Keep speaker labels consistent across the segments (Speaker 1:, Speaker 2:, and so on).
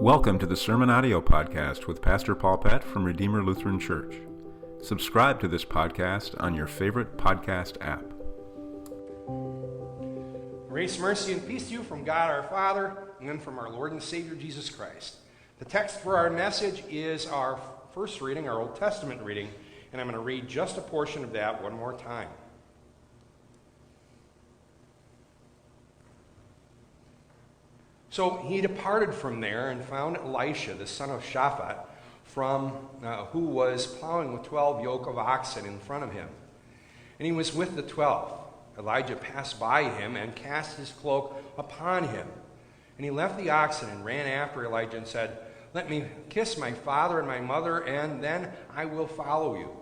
Speaker 1: Welcome to the Sermon Audio Podcast with Pastor Paul Pett from Redeemer Lutheran Church. Subscribe to this podcast on your favorite podcast app.
Speaker 2: Grace, mercy, and peace to you from God our Father and from our Lord and Savior Jesus Christ. The text for our message is our first reading, our Old Testament reading, and I'm going to read just a portion of that one more time. So he departed from there and found Elisha, the son of Shaphat, who was plowing with 12 yoke of oxen in front of him. And he was with the 12. Elijah passed by him and cast his cloak upon him. And he left the oxen and ran after Elijah and said, "Let me kiss my father and my mother, and then I will follow you."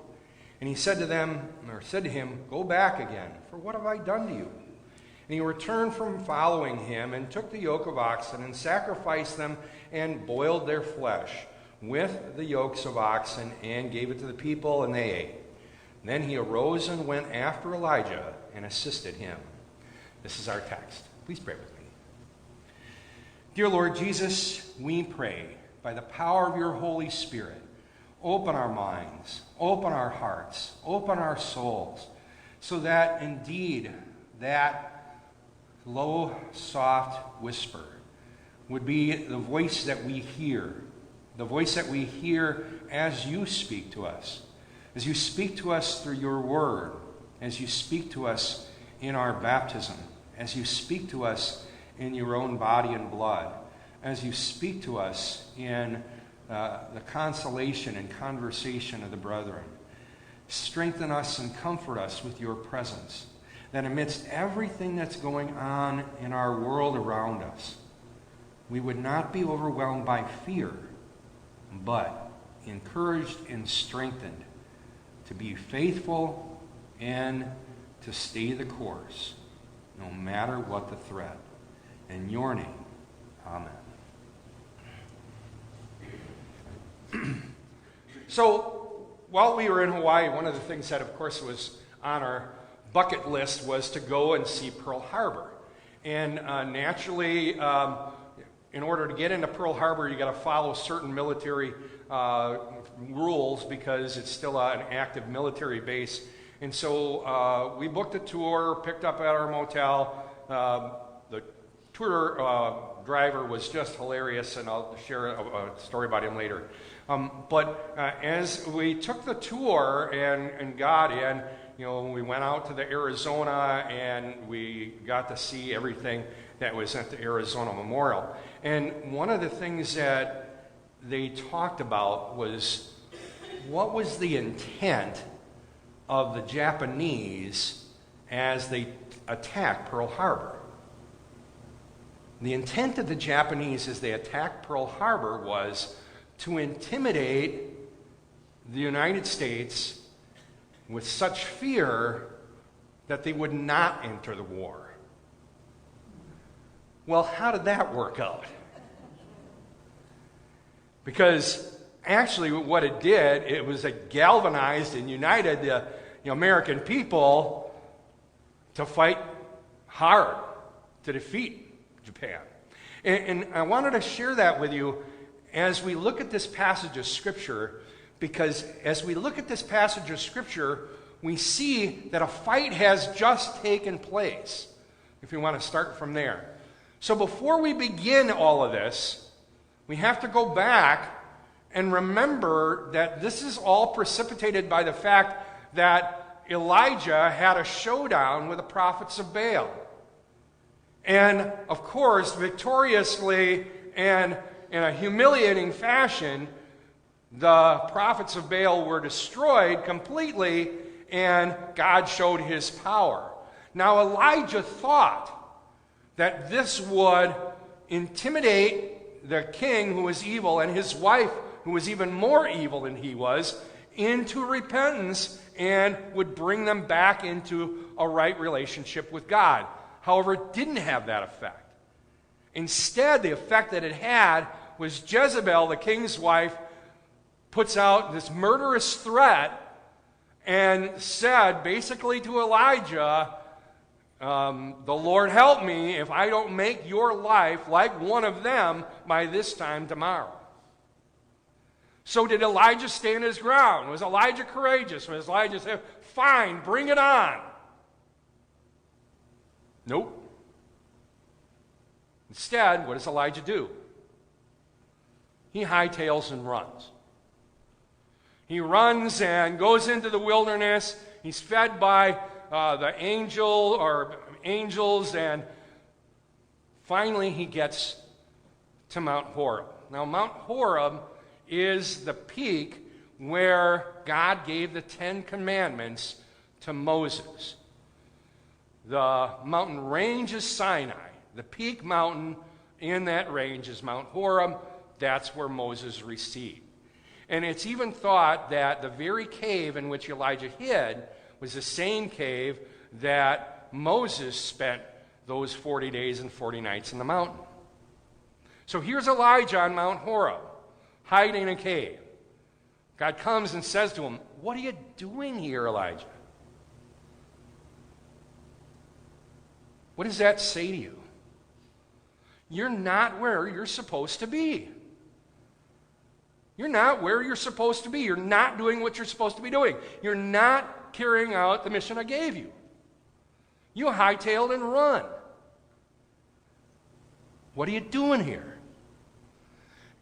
Speaker 2: And he said to him, "Go back again, for what have I done to you?" And he returned from following him and took the yoke of oxen and sacrificed them and boiled their flesh with the yokes of oxen and gave it to the people, and they ate. Then he arose and went after Elijah and assisted him. This is our text. Please pray with me. Dear Lord Jesus, we pray by the power of your Holy Spirit, open our minds, open our hearts, open our souls, so that indeed that low, soft whisper would be the voice that we hear as you speak to us through your word, as you speak to us in our baptism, as you speak to us in your own body and blood, as you speak to us in the consolation and conversation of the brethren. Strengthen us and comfort us with your presence, that amidst everything that's going on in our world around us, we would not be overwhelmed by fear, but encouraged and strengthened to be faithful and to stay the course, no matter what the threat. In your name, amen. So, while we were in Hawaii, one of the things that, of course, was on our bucket list was to go and see Pearl Harbor. And naturally, in order to get into Pearl Harbor, you got to follow certain military rules because it's still an active military base. And so we booked a tour, picked up at our motel. The tour driver was just hilarious, and I'll share a story about him later. But as we took the tour and got in, we went out to the Arizona and we got to see everything that was at the Arizona Memorial. And one of the things that they talked about was, what was the intent of the Japanese as they attacked Pearl Harbor? The intent of the Japanese as they attacked Pearl Harbor was to intimidate the United States with such fear that they would not enter the war. Well, how did that work out? Because actually what it did, it was it galvanized and united the American people to fight hard to defeat Japan. And I wanted to share that with you as we look at this passage of Scripture, because as we look at this passage of Scripture, we see that a fight has just taken place, if we want to start from there. So before we begin all of this, we have to go back and remember that this is all precipitated by the fact that Elijah had a showdown with the prophets of Baal. And, of course, victoriously and in a humiliating fashion, the prophets of Baal were destroyed completely, and God showed his power. Now, Elijah thought that this would intimidate the king who was evil and his wife who was even more evil than he was into repentance and would bring them back into a right relationship with God. However, it didn't have that effect. Instead, the effect that it had was Jezebel, the king's wife, puts out this murderous threat and said basically to Elijah, the Lord help me if I don't make your life like one of them by this time tomorrow. So did Elijah stand his ground? Was Elijah courageous? Was Elijah say, fine, bring it on? Nope. Instead, what does Elijah do? He hightails and runs. He runs and goes into the wilderness. He's fed by the angels, and finally he gets to Mount Horeb. Now, Mount Horeb is the peak where God gave the 10 Commandments to Moses. The mountain range is Sinai. The peak mountain in that range is Mount Horeb. That's where Moses received. And it's even thought that the very cave in which Elijah hid was the same cave that Moses spent those 40 days and 40 nights in the mountain. So here's Elijah on Mount Horeb, hiding in a cave. God comes and says to him, "What are you doing here, Elijah?" What does that say to you? You're not where you're supposed to be. You're not where you're supposed to be. You're not doing what you're supposed to be doing. You're not carrying out the mission I gave you. You hightailed and run. What are you doing here?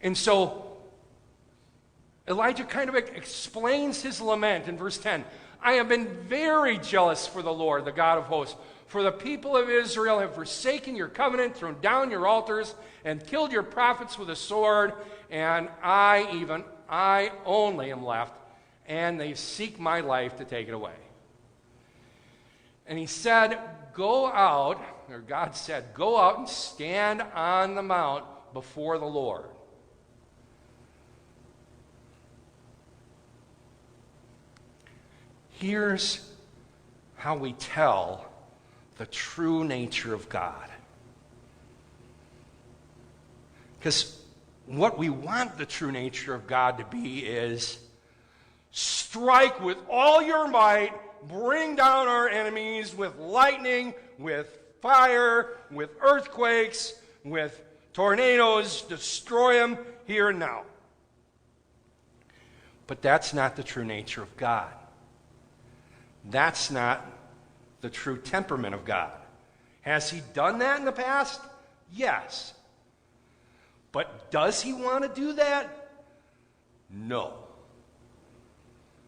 Speaker 2: And so Elijah kind of explains his lament in verse 10. I have been very jealous for the Lord, the God of hosts. For the people of Israel have forsaken your covenant, thrown down your altars, and killed your prophets with a sword, and I only am left, and they seek my life to take it away. And he said, go out, or God said, go out and stand on the mount before the Lord. Here's how we tell the true nature of God. Because what we want the true nature of God to be is strike with all your might, bring down our enemies with lightning, with fire, with earthquakes, with tornadoes, destroy them here and now. But that's not the true nature of God. That's not the true temperament of God. Has he done that in the past? Yes. But does he want to do that? No.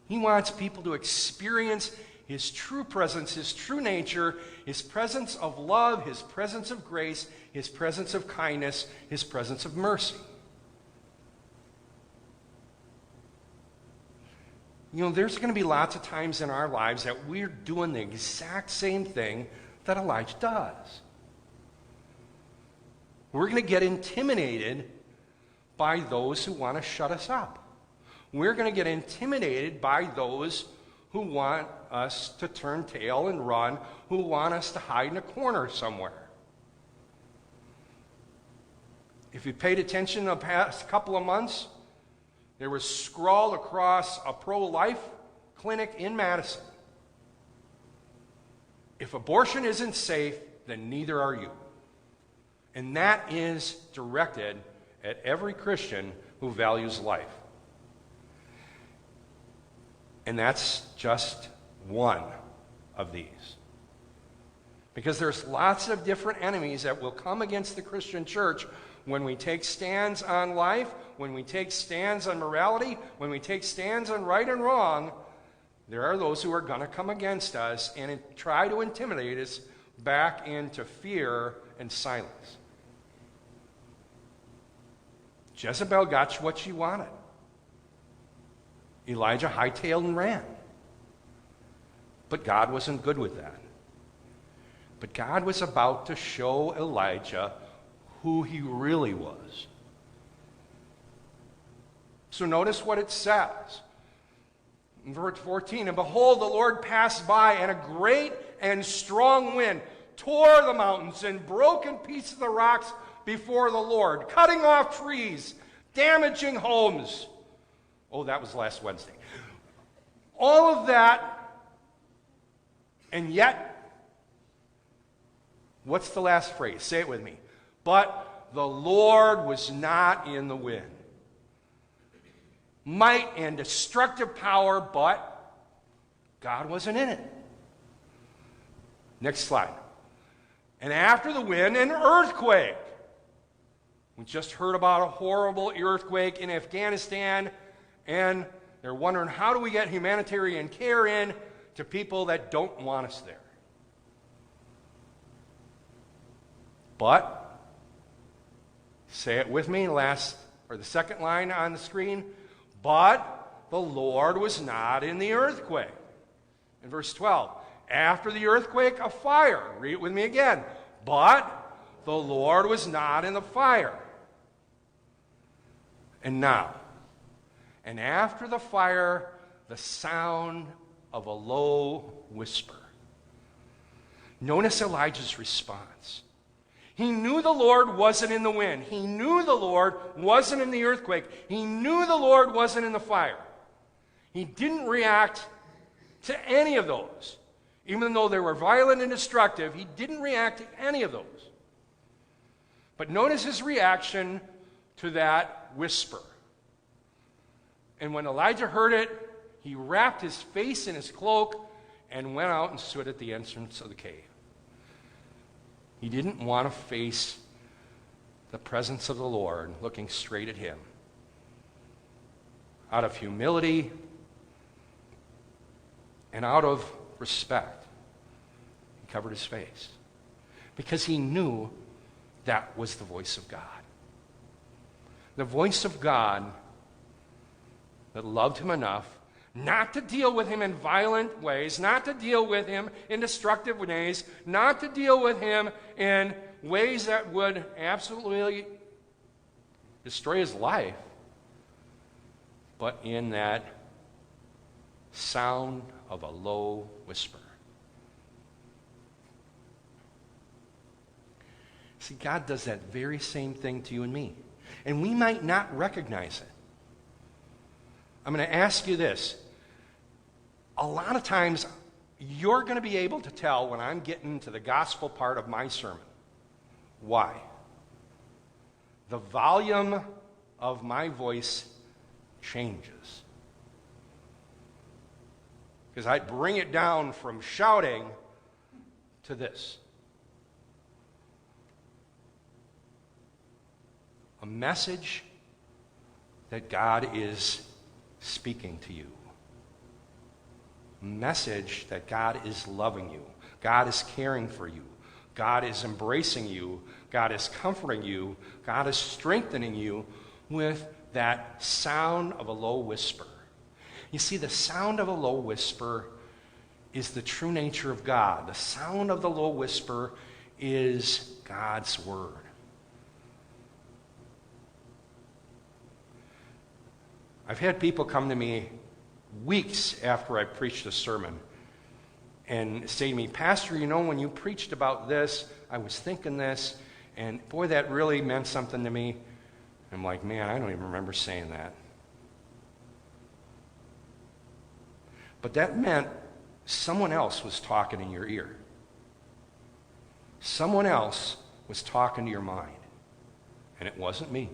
Speaker 2: He wants people to experience his true presence, his true nature, his presence of love, his presence of grace, his presence of kindness, his presence of mercy. You know, there's going to be lots of times in our lives that we're doing the exact same thing that Elijah does. We're going to get intimidated by those who want to shut us up. We're going to get intimidated by those who want us to turn tail and run, who want us to hide in a corner somewhere. If you paid attention the past couple of months, there was scrawled across a pro-life clinic in Madison, if abortion isn't safe, then neither are you. And that is directed at every Christian who values life. And that's just one of these. Because there's lots of different enemies that will come against the Christian church when we take stands on life, when we take stands on morality, when we take stands on right and wrong. There are those who are going to come against us and try to intimidate us back into fear and silence. Jezebel got what she wanted. Elijah hightailed and ran. But God wasn't good with that. But God was about to show Elijah who he really was. So notice what it says. In verse 14, and behold, the Lord passed by, and a great and strong wind tore the mountains and broke in pieces the rocks before the Lord, cutting off trees, damaging homes. Oh, that was last Wednesday. All of that, and yet What's the last phrase? Say it with me. But the Lord was not in the wind. Might and destructive power, but God wasn't in it. Next slide. And after the wind, an earthquake. We just heard about a horrible earthquake in Afghanistan, and they're wondering, how do we get humanitarian care in to people that don't want us there? But, say it with me, the second line on the screen. But the Lord was not in the earthquake. In verse 12, after the earthquake, a fire. Read it with me again. But the Lord was not in the fire. And now, and after the fire, the sound of a low whisper. Notice Elijah's response. He knew the Lord wasn't in the wind. He knew the Lord wasn't in the earthquake. He knew the Lord wasn't in the fire. He didn't react to any of those. Even though they were violent and destructive, he didn't react to any of those. But notice his reaction to that whisper. And when Elijah heard it, he wrapped his face in his cloak and went out and stood at the entrance of the cave. He didn't want to face the presence of the Lord looking straight at him. Out of humility and out of respect, he covered his face because he knew that was the voice of God. The voice of God that loved him enough not to deal with him in violent ways, not to deal with him in destructive ways, not to deal with him in ways that would absolutely destroy his life, but in that sound of a low whisper. See, God does that very same thing to you and me, and we might not recognize it. I'm going to ask you this. A lot of times, you're going to be able to tell when I'm getting to the gospel part of my sermon. Why? The volume of my voice changes. Because I bring it down from shouting to this. A message that God is speaking to you. A message that God is loving you. God is caring for you. God is embracing you. God is comforting you. God is strengthening you with that sound of a low whisper. You see, the sound of a low whisper is the true nature of God. The sound of the low whisper is God's word. I've had people come to me weeks after I preached a sermon and say to me, Pastor, you know, when you preached about this, I was thinking this, and boy, that really meant something to me. I'm like, man, I don't even remember saying that. But that meant someone else was talking in your ear. Someone else was talking to your mind, and it wasn't me.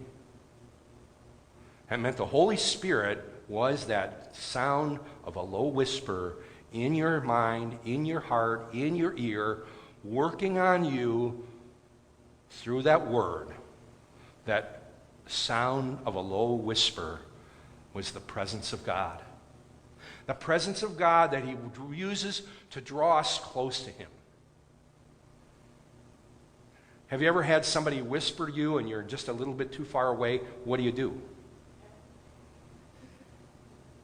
Speaker 2: That meant the Holy Spirit was that sound of a low whisper in your mind, in your heart, in your ear, working on you through that word. That sound of a low whisper was the presence of God. The presence of God that he uses to draw us close to him. Have you ever had somebody whisper to you and you're just a little bit too far away? What do?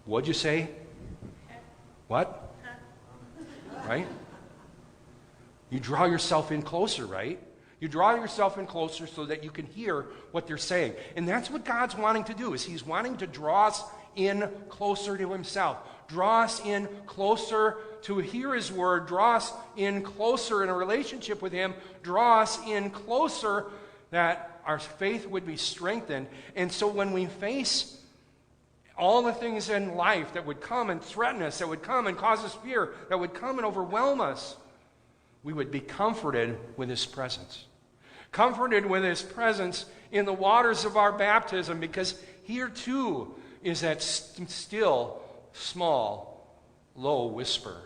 Speaker 2: What'd you say? What? Right? You draw yourself in closer, right? You draw yourself in closer so that you can hear what they're saying. And that's what God's wanting to do, is he's wanting to draw us in closer to himself. Draw us in closer to hear his word. Draw us in closer in a relationship with him. Draw us in closer that our faith would be strengthened. And so when we face all the things in life that would come and threaten us, that would come and cause us fear, that would come and overwhelm us, we would be comforted with his presence. Comforted with his presence in the waters of our baptism, because here too is that still, small, low whisper.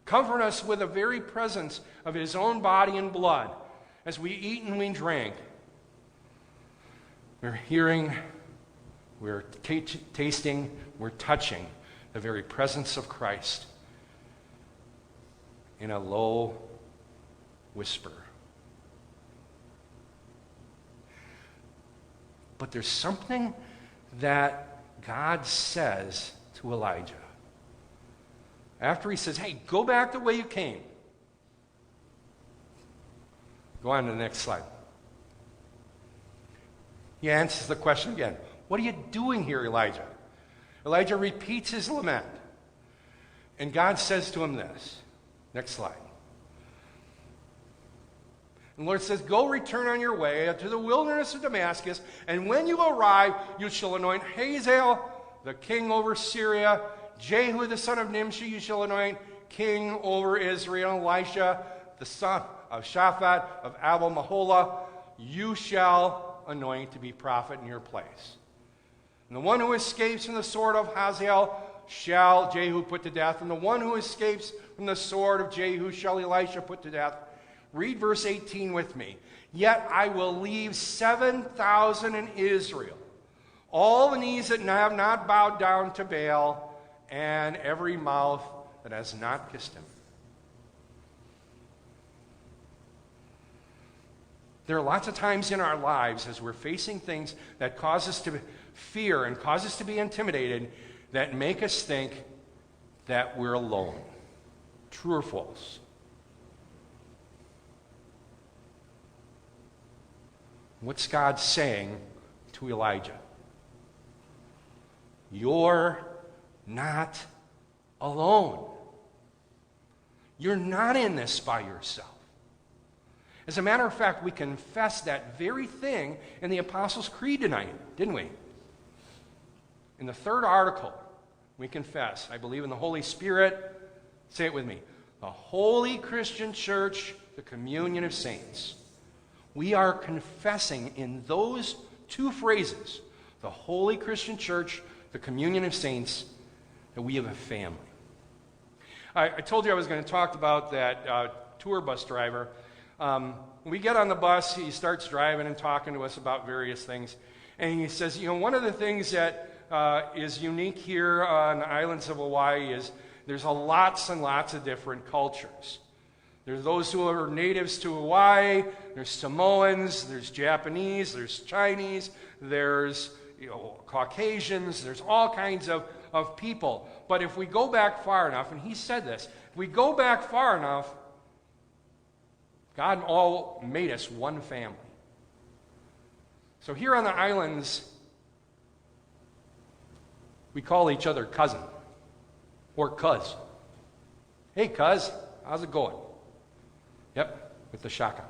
Speaker 2: Comfort us with the very presence of his own body and blood as we eat and we drink. We're hearing, we're tasting, we're touching the very presence of Christ in a low whisper. But there's something that God says to Elijah. After he says, hey, go back the way you came. Go on to the next slide. He answers the question again. What are you doing here, Elijah? Elijah repeats his lament. And God says to him this. Next slide. And the Lord says, go return on your way to the wilderness of Damascus, and when you arrive, you shall anoint Hazael, the king over Syria, Jehu, the son of Nimshi, you shall anoint king over Israel, Elisha, the son of Shaphat, of Abel Maholah, you shall anoint to be prophet in your place. And the one who escapes from the sword of Hazael shall Jehu put to death, and the one who escapes from the sword of Jehu shall Elisha put to death. Read verse 18 with me. Yet I will leave 7,000 in Israel, all the knees that have not bowed down to Baal, and every mouth that has not kissed him. There are lots of times in our lives as we're facing things that cause us to fear and cause us to be intimidated, that make us think that we're alone. True or false? What's God saying to Elijah? You're not alone. You're not in this by yourself. As a matter of fact, we confessed that very thing in the Apostles' Creed tonight, didn't we? In the third article, we confess, I believe in the Holy Spirit. Say it with me. The Holy Christian Church, the communion of saints. We are confessing in those two phrases, the Holy Christian Church, the communion of saints, that we have a family. I told you I was going to talk about that tour bus driver. When we get on the bus, he starts driving and talking to us about various things. And he says, one of the things that is unique here on the islands of Hawaii is there's lots and lots of different cultures. There's those who are natives to Hawaii, there's Samoans, there's Japanese, there's Chinese, there's Caucasians, there's all kinds of people. But if we go back far enough, and he said this, if we go back far enough, God all made us one family. So here on the islands, we call each other cousin or cuz. Hey, cuz, how's it going? Yep, with the shaka.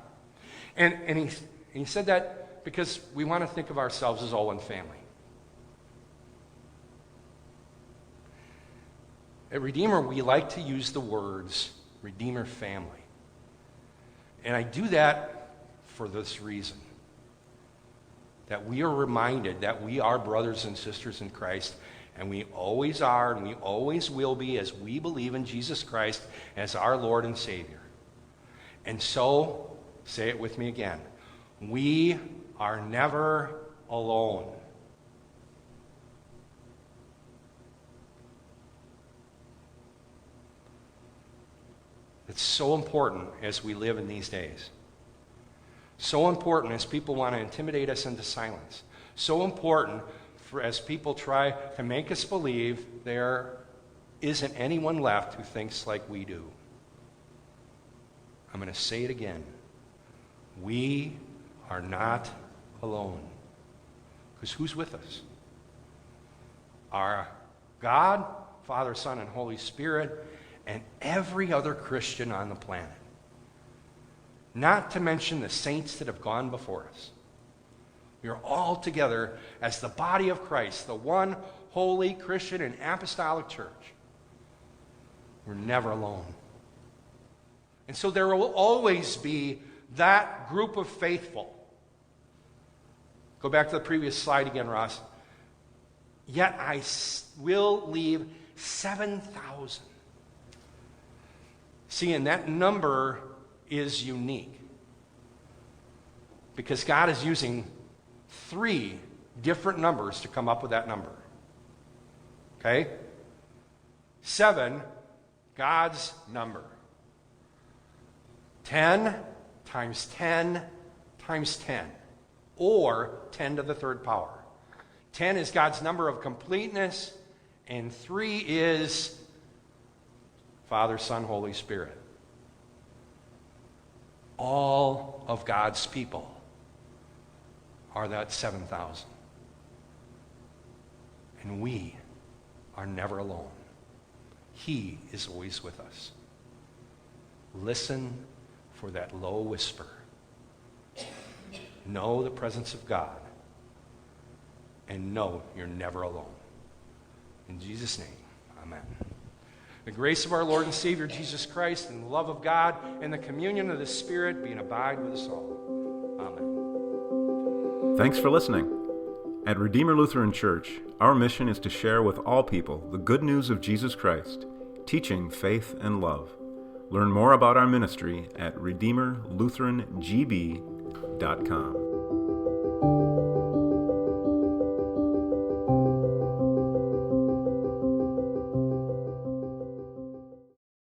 Speaker 2: And he said that because we want to think of ourselves as all one family. At Redeemer, we like to use the words Redeemer family. And I do that for this reason. That we are reminded that we are brothers and sisters in Christ, and we always are and we always will be as we believe in Jesus Christ as our Lord and Savior. And so, say it with me again, we are never alone. It's so important as we live in these days. So important as people want to intimidate us into silence. So important as people try to make us believe there isn't anyone left who thinks like we do. I'm going to say it again. We are not alone. Because who's with us? Our God, Father, Son, and Holy Spirit, and every other Christian on the planet. Not to mention the saints that have gone before us. We are all together as the body of Christ, the one holy Christian and apostolic church. We're never alone. And so there will always be that group of faithful. Go back to the previous slide again, Ross. Yet I will leave 7,000. See, and that number is unique. Because God is using 3 different numbers to come up with that number. Okay? 7, God's number. 10 times 10 times 10. Or 10 to the third power. 10 is God's number of completeness, and 3 is Father, Son, Holy Spirit. All of God's people are that 7,000. And we are never alone. He is always with us. Listen for that low whisper. Know the presence of God. And know you're never alone. In Jesus' name, amen. The grace of our Lord and Savior Jesus Christ and the love of God and the communion of the Spirit be and abide with us all. Amen.
Speaker 1: Thanks for listening. At Redeemer Lutheran Church, our mission is to share with all people the good news of Jesus Christ, teaching faith and love. Learn more about our ministry at redeemerlutherangb.com.